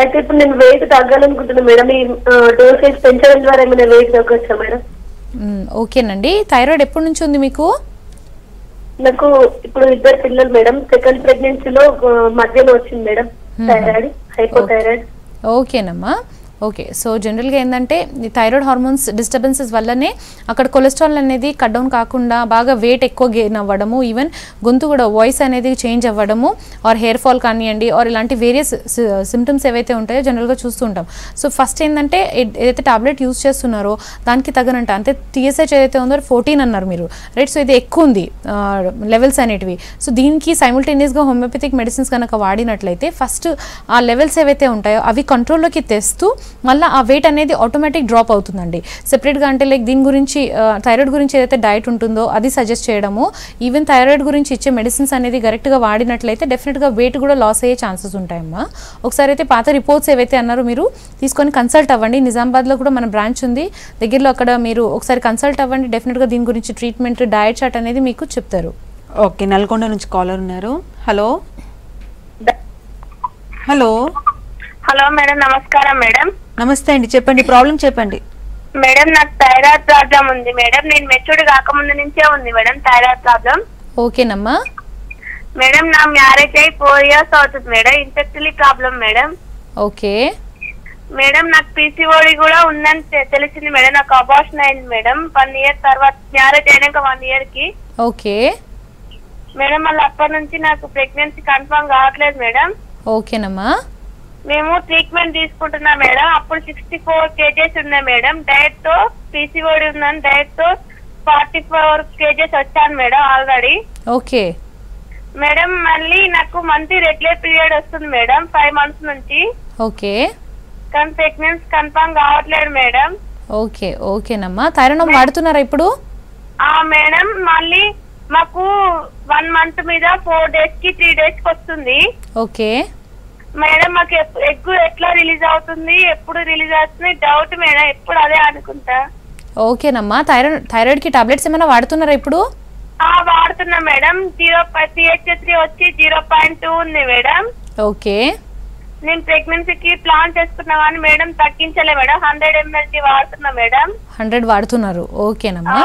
Speaker 6: అయితే ఇప్పుడు నేను వెయిట్ తగ్గాలనుకుంటున్నా మేడం. ఈ డోసేజ్ పెంచడం ద్వారా ఏమైనా వెయిట్ తగ్గొచ్చా మేడం?
Speaker 2: ఓకేనండి. థైరాయిడ్ ఎప్పటి నుంచి ఉంది మీకు?
Speaker 6: నాకు ఇప్పుడు 2 పిల్లలు మేడం. సెకండ్ ప్రెగ్నెన్సీలో మధ్యలో వచ్చింది మేడం థైరాయిడ్, హైపోథైరాయిడ్.
Speaker 2: ఓకేనమ్మా. ఓకే. సో జనరల్గా ఏంటంటే ఈ థైరాయిడ్ హార్మోన్స్ డిస్టర్బెన్సెస్ వల్లనే అక్కడ కొలెస్ట్రాల్ అనేది కట్ డౌన్ కాకుండా బాగా వెయిట్ ఎక్కువ గెయిన్ అవ్వడము, ఈవెన్ గొంతు కూడా వాయిస్ అనేది చేంజ్ అవ్వడము ఆర్ హెయిర్ ఫాల్ కానివ్వండి ఆర్ ఇలాంటి వేరియస్ సిమ్టమ్స్ ఏవైతే ఉంటాయో జనరల్గా చూస్తూ ఉంటాం. సో ఫస్ట్ ఏంటంటే ఏదైతే టాబ్లెట్ యూజ్ చేస్తున్నారో దానికి తగ్గనంట అంటే TSH ఏదైతే ఉందో 14 అన్నారు మీరు, రైట్? సో ఇది ఎక్కువ ఉంది లెవెల్స్ అనేటివి. సో దీనికి సైమిల్టేనియస్గా హోమియోపతిక్ మెడిసిన్స్ కనుక వాడినట్లయితే ఫస్ట్ ఆ లెవెల్స్ ఏవైతే ఉంటాయో అవి కంట్రోల్లోకి తెస్తూ మళ్ళీ ఆ వెయిట్ అనేది ఆటోమేటిక్ డ్రాప్ అవుతుందండి. సెపరేట్గా అంటే లైక్ దీని గురించి థైరాయిడ్ గురించి ఏదైతే డైట్ ఉంటుందో అది సజెస్ట్ చేయడము, ఈవెన్ థైరాయిడ్ గురించి ఇచ్చే మెడిసిన్స్ అనేది కరెక్ట్గా వాడినట్లయితే డెఫినెట్గా వెయిట్ కూడా లాస్ అయ్యే ఛాన్సెస్ ఉంటాయమ్మా. ఒకసారి అయితే పాత రిపోర్ట్స్ ఏవైతే అన్నారో మీరు తీసుకొని కన్సల్ట్ అవ్వండి. నిజామాబాద్లో కూడా మన బ్రాంచ్ ఉంది దగ్గరలో, అక్కడ మీరు ఒకసారి కన్సల్ట్ అవ్వండి. డెఫినెట్గా దీని గురించి ట్రీట్మెంట్ డయట్ చార్ట్ అనేది మీకు చెప్తారు.
Speaker 1: ఓకే, నల్గొండ నుంచి కాలర్ ఉన్నారు. హలో హలో
Speaker 6: హలో మేడం, నమస్కారం మేడం.
Speaker 1: నమస్తే అండి, చెప్పండి, ప్రాబ్లం చెప్పండి.
Speaker 6: మేడం నాకు థైరాయిడ్ ప్రాబ్లం ఉంది మేడం. నేను మెచ్యూర్డ్ కాకముందు నుంచే ఉంది మేడం థైరాయిడ్ ప్రాబ్లం.
Speaker 2: ఓకేనమ్మా.
Speaker 6: మేడం నా మ్యారేజ్ అయి 4 years అవుతుంది madam. Infertility problem madam.
Speaker 2: Okay
Speaker 6: madam నాకు PCOD కూడా ఉందని తెలిసింది మేడం. నాకు అబార్షన్ అయింది మేడం 1 year తర్వాత, మ్యారేజ్ అయినాక 1 year కి.
Speaker 2: ఓకే
Speaker 6: మేడం మళ్ళీ అప్పటి నుంచి నాకు ప్రెగ్నెన్సీ కన్ఫర్మ్ కావట్లేదు మేడం.
Speaker 2: ఓకేనమ్మా.
Speaker 6: మేము ట్రీట్మెంట్ తీసుకుంటున్నాం మేడం. అప్పుడు 64 kgs ఉన్నాయి మేడం. డైట్ తో PCOD ఉందని డైట్ తో 44 kgs వచ్చాను మేడం ఆల్రెడీ.
Speaker 2: ఓకే
Speaker 6: మేడం మళ్ళీ నాకు మంత్లీ రెగ్యులర్ పీరియడ్ వస్తుంది మేడం 5 months నుంచి.
Speaker 2: ఓకే.
Speaker 6: కానీ ప్రెగ్నెన్సీ కన్ఫర్మ్ కావట్లేదు మేడం.
Speaker 2: ఓకే. ఓకేనమ్మా. థైరాయిడ్ వాడుతున్నారా ఇప్పుడు?
Speaker 6: మేడం మళ్ళీ మాకు 1 month మీద 4 days కి 3 days కి వస్తుంది.
Speaker 2: ఓకే
Speaker 6: మేడం మాకు ఎగ్ ఎట్లా రిలీజ్ అవుతుంది, ఎప్పుడు రిలీజ్ అవుతుంది డౌట్ మేడం. ఎప్పుడు అదే అనుకుంటా.
Speaker 2: ఓకేనమ్మా. థైరాయిడ్ కి టాబ్లెట్స్ ఏమైనా వాడుతున్నారా ఇప్పుడు?
Speaker 6: వాడుతున్నా మేడం. TH3 వచ్చి 0.2 ఉంది మేడం.
Speaker 2: ఓకే.
Speaker 6: నేను ప్రెగ్నెన్సీకి ప్లాన్ చేసుకున్నా కానీ మేడం తగ్గించలే మేడం. 100 ml వాడుతున్నా మేడం.
Speaker 2: 100 వాడుతున్నారు. ఓకేనమ్మా.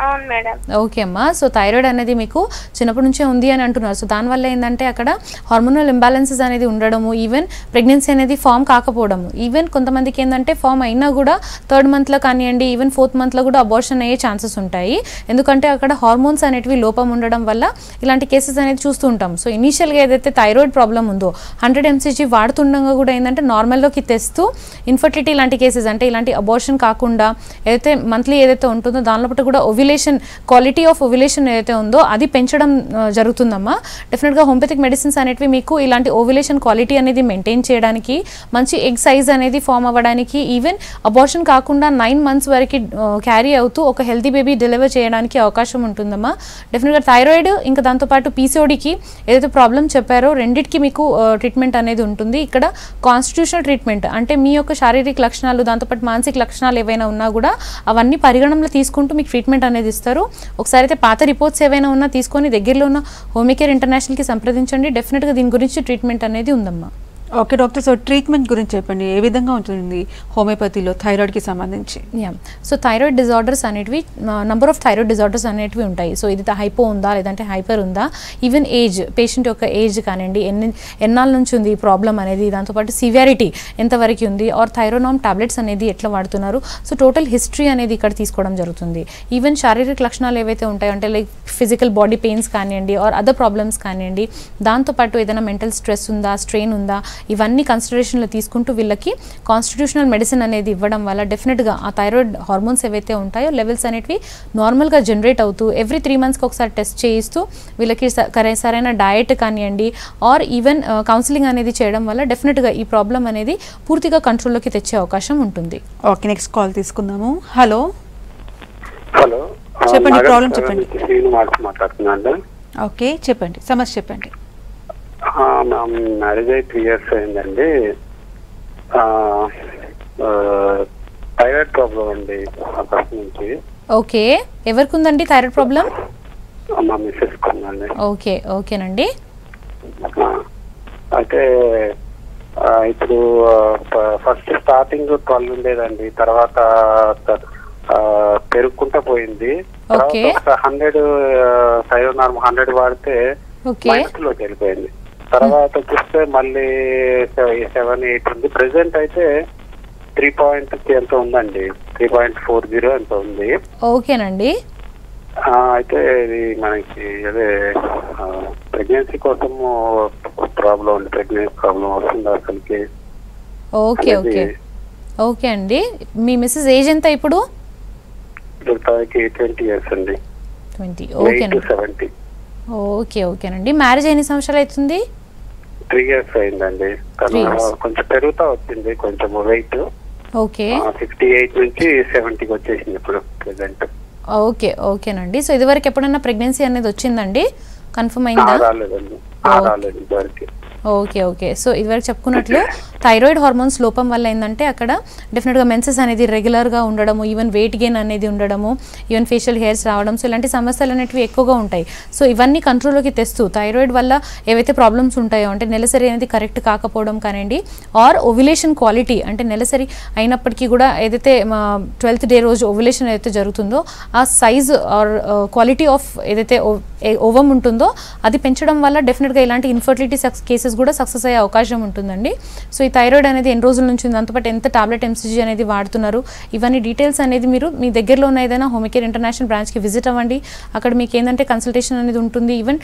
Speaker 6: అవును మేడం.
Speaker 2: ఓకే అమ్మా. సో థైరాయిడ్ అనేది మీకు చిన్నప్పటి నుంచే ఉంది అని అంటున్నారు. సో దానివల్ల ఏంటంటే అక్కడ హార్మోనల్ ఇంబ్యాలెన్సెస్ అనేది ఉండడము, ఈవెన్ ప్రెగ్నెన్సీ అనేది ఫామ్ కాకపోవడము, ఈవెన్ కొంతమందికి ఏంటంటే ఫామ్ అయినా కూడా 3rd monthలో కానివ్వండి ఈవెన్ 4th monthలో కూడా అబార్షన్ అయ్యే ఛాన్సెస్ ఉంటాయి. ఎందుకంటే అక్కడ హార్మోన్స్ అనేటివి లోపం ఉండడం వల్ల ఇలాంటి కేసెస్ అనేది చూస్తూ ఉంటాం. సో ఇనీషియల్గా ఏదైతే థైరాయిడ్ ప్రాబ్లం ఉందో 100 mcg వాడుతుండగా కూడా ఏంటంటే నార్మల్లోకి తెస్తూ ఇన్ఫర్టిలిటీ లాంటి కేసెస్ అంటే ఇలాంటి అబార్షన్ కాకుండా ఏదైతే మంత్లీ ఏదైతే ఉంటుందో దానిలో కూడా ఓవ్యులేషన్ క్వాలిటీ ఆఫ్ ఓవ్యులేషన్ ఏదైతే ఉందో అది పెంచడం జరుగుతుందమ్మా. డెఫినెట్గా హోమియోపతిక్ మెడిసిన్స్ అనేటివి మీకు ఇలాంటి ఓవ్యులేషన్ క్వాలిటీ అనేది మెయింటైన్ చేయడానికి, మంచి ఎగ్ సైజ్ అనేది ఫామ్ అవ్వడానికి, ఈవెన్ అబార్షన్ కాకుండా 9 months వరకు క్యారీ అవుతూ ఒక హెల్తీ బేబీ డెలివర్ చేయడానికి అవకాశం ఉంటుందమ్మా. డెఫినెట్గా థైరాయిడ్ ఇంకా దాంతోపాటు PCODకి ఏదైతే ప్రాబ్లం చెప్పారో రెండింటికి మీకు ట్రీట్మెంట్ అనేది ఉంటుంది. ఇక్కడ కాన్స్టిట్యూషనల్ ట్రీట్మెంట్ అంటే మీ యొక్క శారీరక లక్షణాలు దాంతోపాటు మానసిక లక్షణాలు ఏవైనా ఉన్నా కూడా అవన్నీ పరిగణనలో తీసుకుంటూ మీకు ట్రీట్మెంట్ అనేది ఇస్తారు. ఒకసారి అయితే పాత రిపోర్ట్స్ ఏవైనా ఉన్నా తీసుకొని దగ్గరలో ఉన్న హోమియోకేర్ ఇంటర్నేషనల్కి సంప్రదించండి. డెఫినెట్గా దీని గురించి ట్రీట్మెంట్ అనేది ఉందమ్మా.
Speaker 1: ఓకే డాక్టర్, సో ట్రీట్మెంట్ గురించి చెప్పండి, ఏ విధంగా ఉంటుంది హోమియోపతిలో థైరాయిడ్కి సంబంధించి?
Speaker 2: సో థైరాయిడ్ డిజార్డర్స్ అనేటివి నంబర్ ఆఫ్ థైరాయిడ్ డిజార్డర్స్ అనేటివి ఉంటాయి. సో ఇది హైపో ఉందా లేదంటే హైపర్ ఉందా, ఈవెన్ ఏజ్, పేషెంట్ యొక్క ఏజ్ కానివ్వండి, ఎన్నాళ్ళ నుంచి ఉంది ఈ ప్రాబ్లం అనేది, దాంతోపాటు సివియారిటీ ఎంతవరకు ఉంది, ఆర్ థైరోనామ్ టాబ్లెట్స్ అనేది ఎట్లా వాడుతున్నారు. సో టోటల్ హిస్టరీ అనేది ఇక్కడ తీసుకోవడం జరుగుతుంది. ఈవెన్ శారీరక లక్షణాలు ఏవైతే ఉంటాయో అంటే లైక్ ఫిజికల్ బాడీ పెయిన్స్ కానివ్వండి ఆర్ అదర్ ప్రాబ్లమ్స్ కానివ్వండి, దాంతోపాటు ఏదైనా మెంటల్ స్ట్రెస్ ఉందా, స్ట్రెయిన్ ఉందా, ఇవన్నీ కన్సిడరేషన్లో తీసుకుంటూ వీళ్ళకి కాన్స్టిట్యూషనల్ మెడిసిన్ అనేది ఇవ్వడం వల్ల డెఫినెట్గా ఆ థైరాయిడ్ హార్మోన్స్ ఏవైతే ఉంటాయో లెవెల్స్ అనేటివి నార్మల్గా జనరేట్ అవుతూ ఎవ్రీ 3 monthsకి ఒకసారి టెస్ట్ చేయిస్తూ వీళ్ళకి సరైన డయట్ కానివ్వండి ఆర్ ఈవెన్ కౌన్సిలింగ్ అనేది చేయడం వల్ల డెఫినెట్గా ఈ ప్రాబ్లం అనేది పూర్తిగా కంట్రోల్లోకి తెచ్చే అవకాశం ఉంటుంది.
Speaker 1: ఓకే, నెక్స్ట్ కాల్ తీసుకుందాము. హలో
Speaker 8: హలో,
Speaker 1: చెప్పండి, ప్రాబ్లం చెప్పండి.
Speaker 8: మాట్లాడుతున్నాను.
Speaker 1: ఓకే చెప్పండి, సమస్య చెప్పండి.
Speaker 8: మ్యారేజ్ అయ్యి 3 years అయిందండి. థైరాయిడ్ ప్రాబ్లం అండి ఫస్ట్ నుంచి.
Speaker 2: ఓకే, ఎవరికి ఉందండి థైరాయిడ్ ప్రాబ్లం?
Speaker 8: మా మిస్సెస్ ఉందండి.
Speaker 2: ఓకే, ఓకేనండి.
Speaker 8: అయితే ఇప్పుడు ఫస్ట్ స్టార్టింగ్ 12 ఉండేదండి, తర్వాత పెరుగుకుంటా పోయింది. 100 థైరోనార్మ్ 100 వాడితే మైనస్లోకి వెళ్ళిపోయింది. తర్వాత చూస్తే మళ్ళీ 7-8 ఉంది. ప్రెసెంట్ అయితే 3 ఎంత ఉందండి, 3.40 ఎంత ఉంది.
Speaker 2: ఓకేనండి.
Speaker 8: అయితే ఇది మనకి అదే ప్రెగ్నెన్సీ కోసం ప్రాబ్లం ఉంది, ప్రెగ్నెన్సీ ప్రాబ్లం వస్తుంది అసలుకి.
Speaker 2: ఓకే ఓకే ఓకే అండి. మీ మిస్సెస్ ఏజ్ ఎంత ఇప్పుడు?
Speaker 8: 20 years అండి.
Speaker 2: 20. ఓకేనండి.
Speaker 8: 70.
Speaker 2: ఓకే ఓకేనండి. మ్యారేజ్ ఎన్ని సంవత్సరాలు అవుతుంది?
Speaker 8: 3 years అయిందండి. కొంచెం పెరుగుతా వచ్చింది, కొంచెం వెయిట్.
Speaker 2: ఓకే,
Speaker 8: 58 నుంచి 70కి వచ్చేసింది ఇప్పుడు ప్రెసెంట్.
Speaker 2: ఓకే ఓకేనండి. సో ఇదివరకు ఎప్పుడైనా ప్రెగ్నెన్సీ అనేది వచ్చిందండి, కన్ఫర్మ్ అయిందా?
Speaker 8: రాలేదండి, రాలేదు ఇదివరకు.
Speaker 2: Okay okay. సో ఇదివరకు చెప్పుకున్నట్లు థైరాయిడ్ హార్మోన్స్ లోపం వల్ల ఏంటంటే అక్కడ డెఫినెట్గా మెన్సెస్ అనేది రెగ్యులర్గా ఉండడము, ఈవెన్ వెయిట్ గెయిన్ అనేది ఉండడము, ఈవెన్ ఫేషియల్ హెయిర్స్ రావడం, సో ఇలాంటి సమస్యలు అనేటివి ఎక్కువగా ఉంటాయి. సో ఇవన్నీ కంట్రోల్లోకి తెస్తూ థైరాయిడ్ వల్ల ఏవైతే ప్రాబ్లమ్స్ ఉంటాయో అంటే నెలసరి అనేది కరెక్ట్ కాకపోవడం కానివ్వండి, ఆర్ ఓవ్యులేషన్ క్వాలిటీ అంటే నెలసరి అయినప్పటికీ కూడా ఏదైతే 12th day రోజు ఓవ్యులేషన్ ఏదైతే జరుగుతుందో ఆ సైజ్ ఆర్ క్వాలిటీ ఆఫ్ ఏదైతే ఓవం ఉంటుందో అది పెంచడం వల్ల డెఫినెట్గా ఇలాంటి ఇన్ఫర్టిలిటీ కేసెస్ కూడా సక్సెస్ అయ్యే అవకాశం ఉంటుందండి. సో ఈ థైరాయిడ్ అనేది ఎన్ని రోజుల నుంచి ఉంది, దాంతోపాటు ఎంత టాబ్లెట్ ఎంసీజీ అనేది వాడుతున్నారు, ఇవన్నీ డీటెయిల్స్ అనేది మీరు మీ దగ్గరలో ఉన్న ఏదైనా హోమియోకేర్ ఇంటర్నేషనల్ బ్రాంచ్కి విజిట్ అవ్వండి. అక్కడ మీకు ఏంటంటే కన్సల్టేషన్ అనేది ఉంటుంది. ఈవెన్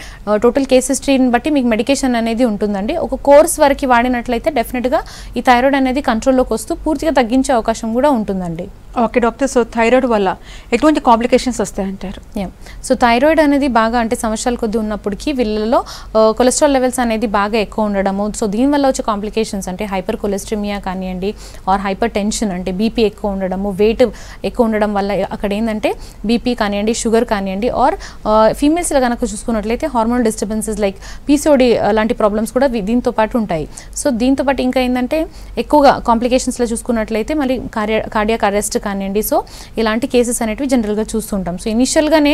Speaker 2: టోటల్ కేస్ హిస్టరీని బట్టి మీకు మెడికేషన్ అనేది ఉంటుందండి. ఒక కోర్స్ వరకు వాడినట్లయితే డెఫినెట్గా ఈ థైరాయిడ్ అనేది కంట్రోల్లోకి వస్తూ పూర్తిగా తగ్గించే అవకాశం కూడా ఉంటుందండి.
Speaker 1: ఓకే డాక్టర్, సో థైరాయిడ్ వల్ల ఎటువంటి కాంప్లికేషన్స్ వస్తాయంటారు?
Speaker 2: సో థైరాయిడ్ అనేది బాగా అంటే సంవత్సరాల కొద్ది ఉన్నప్పటికీ వీళ్ళలో కొలెస్ట్రాల్ లెవెల్స్ అనేది బాగా ఎక్కువ ఉండడము, సో దీనివల్ల వచ్చే కాంప్లికేషన్స్ అంటే హైపర్ కొలెస్ట్రిమియా కానివ్వండి ఆర్ హైపర్ టెన్షన్ అంటే బీపీ ఎక్కువ ఉండడము, వెయిట్ ఎక్కువ ఉండడం వల్ల అక్కడ ఏంటంటే బీపీ కానివ్వండి, షుగర్ కానివ్వండి, ఆర్ ఫీమేల్స్లో కనుక చూసుకున్నట్లయితే హార్మోనల్ డిస్టర్బెన్సెస్ లైక్ పీసీఓడి లాంటి ప్రాబ్లమ్స్ కూడా దీంతో పాటు ఉంటాయి. సో దీంతో పాటు ఇంకా ఏంటంటే ఎక్కువగా కాంప్లికేషన్స్లో చూసుకున్నట్లయితే మళ్ళీ కార్డియాక్ అరెస్ట్ కానివ్వండి, సో ఇలాంటి కేసెస్ అనేటివి జనరల్గా చూస్తుంటాం. సో ఇనిషియల్గానే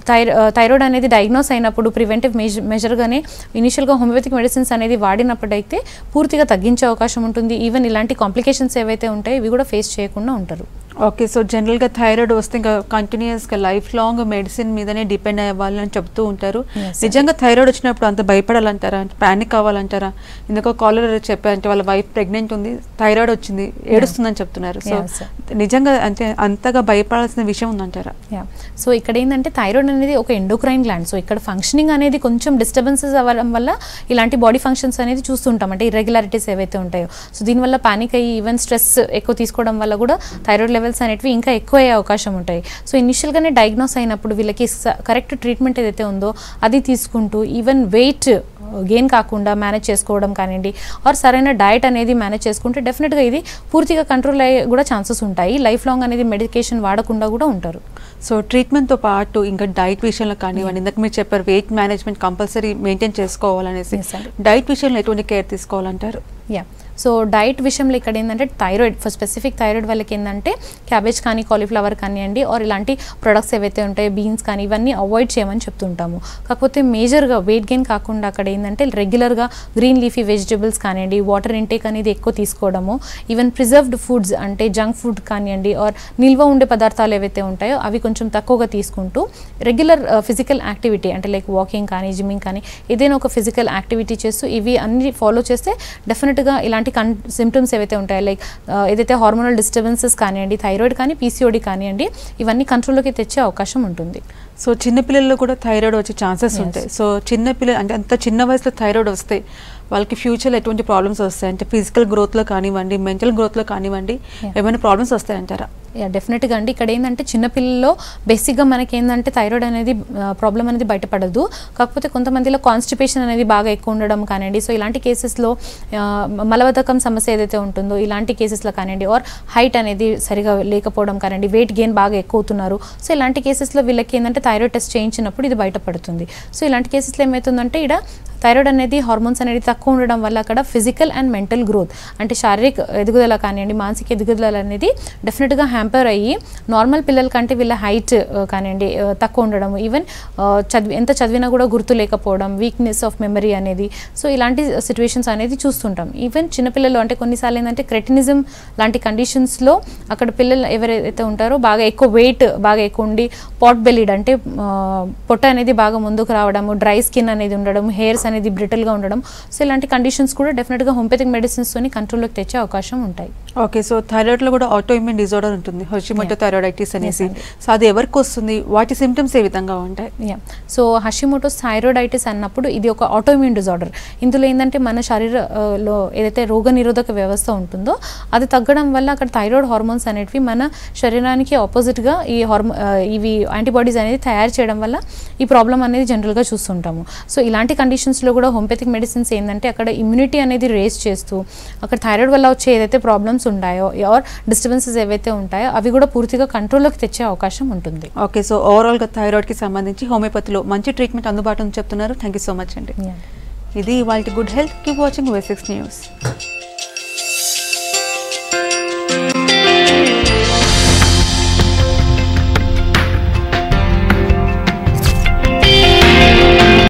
Speaker 2: థైరాయిడ్ అనేది డయాగ్నోస్ అయినప్పుడు ప్రివెంటివ్ మెజర్గానే ఇనిషియల్గా హోమియోపతిక్ మెడిసిన్స్ అనేది వాడినప్పుడైతే పూర్తిగా తగ్గించే అవకాశం ఉంటుంది. ఈవెన్ ఇలాంటి కాంప్లికేషన్స్ ఏవైతే ఉంటాయో ఇవి కూడా ఫేస్ చేయకుండా ఉంటారు.
Speaker 1: ఓకే, సో జనరల్గా థైరాయిడ్ వస్తే ఇంకా కంటిన్యూస్గా లైఫ్ లాంగ్ మెడిసిన్ మీదనే డిపెండ్ అవ్వాలని చెప్తూ ఉంటారు. నిజంగా థైరాయిడ్ వచ్చినప్పుడు అంత భయపడాలంటారా, ప్యానిక్ అవ్వాలంటారా? ఇందుకో కాలర్ చెప్పారంటే వాళ్ళ వైఫ్ ప్రెగ్నెంట్ ఉంది, థైరాయిడ్ వచ్చింది, ఏడుస్తుందని చెప్తున్నారు. సో నిజంగా అంటే అంతగా భయపడాల్సిన విషయం ఉందంటారా?
Speaker 2: సో ఇక్కడ ఏంటంటే థైరాయిడ్ అనేది ఒక ఎండోక్రైన్ గ్లాండ్. సో ఇక్కడ ఫంక్షనింగ్ అనేది కొంచెం డిస్టర్బెన్సెస్ అవ్వడం వల్ల ఇలాంటి బాడీ ఫంక్షన్స్ అనేది చూస్తుంటాం, అంటే ఇర్రెగ్యులారిటీస్ ఏవైతే ఉంటాయో. సో దీనివల్ల పానిక్ అయ్యి ఈవెన్ స్ట్రెస్ ఎక్కువ తీసుకోవడం వల్ల కూడా థైరాయిడ్ లెవెల్స్ అనేటివి ఇంకా ఎక్కువ అయ్యే అవకాశం ఉంటాయి. సో ఇనిషియల్గానే డయాగ్నోస్ అయినప్పుడు వీళ్ళకి కరెక్ట్ ట్రీట్మెంట్ ఏదైతే ఉందో అది తీసుకుంటూ ఈవెన్ వెయిట్ గెయిన్ కాకుండా మేనేజ్ చేసుకోవడం కానివ్వండి ఆర్ సరైన డయట్ అనేది మేనేజ్ చేసుకుంటే డెఫినెట్గా ఇది పూర్తిగా కంట్రోల్ అయ్యే కూడా ఛాన్సెస్ ఉంటాయి. లైఫ్ లాంగ్ అనేది మెడికేషన్ వాడకుండా కూడా ఉంటారు.
Speaker 1: సో ట్రీట్మెంట్తో పాటు ఇంకా డైట్ విషయంలో కానివ్వండి, ఇందాక మీరు చెప్పారు వెయిట్ మేనేజ్మెంట్ కంపల్సరీ మెయింటైన్ చేసుకోవాలనేసి, డైట్ విషయంలో ఎటువంటి కేర్ తీసుకోవాలంటారు?
Speaker 2: సో డైట్ విషయంలో ఇక్కడ ఏంటంటే థైరాయిడ్ ఫర్ స్పెసిఫిక్ థైరాయిడ్ వాళ్ళకి ఏంటంటే క్యాబేజ్ కానీ కాలీఫ్లవర్ కానివ్వండి ఆర్ ఇలాంటి ప్రొడక్ట్స్ ఏవైతే ఉంటాయో బీన్స్ కానీ ఇవన్నీ అవాయిడ్ చేయమని చెప్తుంటాము. కాకపోతే మేజర్గా వెయిట్ గెయిన్ కాకుండా అక్కడ ఏంటంటే రెగ్యులర్గా గ్రీన్ లీఫీ వెజిటబుల్స్ కానివ్వండి, వాటర్ ఇంటేక్ అనేది ఎక్కువ తీసుకోవడము, ఈవెన్ ప్రిజర్వ్డ్ ఫుడ్స్ అంటే జంక్ ఫుడ్ కానివ్వండి ఆర్ నిల్వ ఉండే పదార్థాలు ఏవైతే ఉంటాయో అవి కొంచెం తక్కువగా తీసుకుంటూ రెగ్యులర్ ఫిజికల్ యాక్టివిటీ అంటే లైక్ వాకింగ్ కానీ జిమ్మింగ్ కానీ ఏదైనా ఒక ఫిజికల్ యాక్టివిటీ చేస్తూ ఇవి అన్ని ఫాలో చేస్తే డెఫినెట్గా ఇలాంటి సిమ్టమ్స్ ఏవైతే ఉంటాయో లైక్ ఏదైతే హార్మోనల్ డిస్టర్బెన్సెస్ కానివ్వండి, థైరాయిడ్ కానీ పీసీఓడి కానివ్వండి ఇవన్నీ కంట్రోల్లోకి తెచ్చే అవకాశం ఉంటుంది.
Speaker 1: సో చిన్నపిల్లల్లో కూడా థైరాయిడ్ వచ్చే ఛాన్సెస్ ఉంటాయి. సో చిన్నపిల్లలు అంటే అంత చిన్న వయసులో థైరాయిడ్ వస్తే వాళ్ళకి ఫ్యూచర్లో ఎటువంటి ప్రాబ్లమ్స్ వస్తాయి అంటే ఫిజికల్ గ్రోత్లో కానివ్వండి, మెంటల్ గ్రోత్లో కానివ్వండి ఏమైనా ప్రాబ్లమ్స్ వస్తాయంటారా?
Speaker 2: డెఫినెట్గా అండి. ఇక్కడ ఏంటంటే చిన్నపిల్లల్లో బేసిక్గా మనకి ఏంటంటే థైరాయిడ్ అనేది ప్రాబ్లం అనేది బయటపడదు. కాకపోతే కొంతమందిలో కాన్స్టిపేషన్ అనేది బాగా ఎక్కువ ఉండడం కానివ్వండి, సో ఇలాంటి కేసెస్లో మలబద్ధకం సమస్య ఏదైతే ఉంటుందో ఇలాంటి కేసెస్లో కానివ్వండి ఆర్ హైట్ అనేది సరిగా లేకపోవడం కానివ్వండి, వెయిట్ గెయిన్ బాగా ఎక్కువ అవుతున్నారు, సో ఇలాంటి కేసెస్లో వీళ్ళకి ఏంటంటే థైరాయిడ్ టెస్ట్ చేయించినప్పుడు ఇది బయటపడుతుంది. సో ఇలాంటి కేసెస్లో ఏమవుతుందంటే ఇక్కడ థైరాయిడ్ అనేది హార్మోన్స్ అనేది తక్కువ ఉండడం వల్ల అక్కడ ఫిజికల్ అండ్ మెంటల్ గ్రోత్ అంటే శారీరక ఎదుగుదల కానివ్వండి, మానసిక ఎదుగుదల అనేది డెఫినెట్గా హ్యాంపర్ అయ్యి నార్మల్ పిల్లల కంటే వీళ్ళ హైట్ కానివ్వండి తక్కువ ఉండడం, ఈవెన్ ఎంత చదివినా కూడా గుర్తు లేకపోవడం, వీక్నెస్ ఆఫ్ మెమరీ అనేది, సో ఇలాంటి సిచ్యువేషన్స్ అనేది చూస్తుంటాం. ఈవెన్ చిన్నపిల్లలు అంటే కొన్నిసార్లు ఏంటంటే క్రెటినిజం లాంటి కండిషన్స్లో అక్కడ పిల్లలు ఎవరైతే ఉంటారో బాగా ఎక్కువ వెయిట్ బాగా ఎక్కువ ఉండి పాట్ బెల్లీడ్ అంటే పొట్ట అనేది బాగా ముందుకు రావడము, డ్రై స్కిన్ అనేది ఉండడం, హెయిర్స్ అనేది బ్రిటిల్గా ఉండడం, సో ఇలాంటి కండిషన్స్ కూడా డెఫినెట్గా హోమియోపతిక్ మెడిసిన్స్తోని కంట్రోల్లోకి తెచ్చే అవకాశం ఉంటాయి.
Speaker 1: ఓకే, సో థైరాయిడ్లో కూడా ఆటోఇమ్యూన్ డిజార్డర్ ఉంటుంది, హషిమోటో థైరాయిడైటిస్ అనేసి. సో అది ఎవరికి వస్తుంది, వాటి సిమ్టమ్స్ ఏ విధంగా ఉంటాయి?
Speaker 2: సో హషిమోటోస్ థైరాయిడైటిస్ అన్నప్పుడు ఇది ఒక ఆటోఇమ్యూన్ డిజార్డర్. ఇందులో ఏంటంటే మన శరీరంలో ఏదైతే రోగ నిరోధక వ్యవస్థ ఉంటుందో అది తగ్గడం వల్ల అక్కడ థైరాయిడ్ హార్మోన్స్ అనేటివి మన శరీరానికి ఆపోజిట్గా ఇవి యాంటీబాడీస్ అనేది తయారు చేయడం వల్ల ఈ ప్రాబ్లం అనేది జనరల్గా చూస్తుంటాము. సో ఇలాంటి కండిషన్స్లో కూడా హోమియోపతిక్ మెడిసిన్స్ ఏంటంటే అక్కడ ఇమ్యూనిటీ అనేది రేస్ చేస్తూ అక్కడ థైరాయిడ్ వల్ల వచ్చే ఏదైతే ప్రాబ్లమ్స్ ఉంటాయో ఆర్ డిస్టర్బెన్సెస్ ఏవైతే ఉంటాయో అవి కూడా పూర్తిగా కంట్రోల్లోకి తెచ్చే అవకాశం ఉంటుంది.
Speaker 1: ఓకే, సో ఓవరాల్గా థైరాయిడ్కి సంబంధించి హోమియోపతిలో మంచి ట్రీట్మెంట్ అందుబాటులో చెప్తున్నారు. థ్యాంక్ యూ సో మచ్ అండి. ఇది ఇవాల్టి good health. Keep watching V6 news.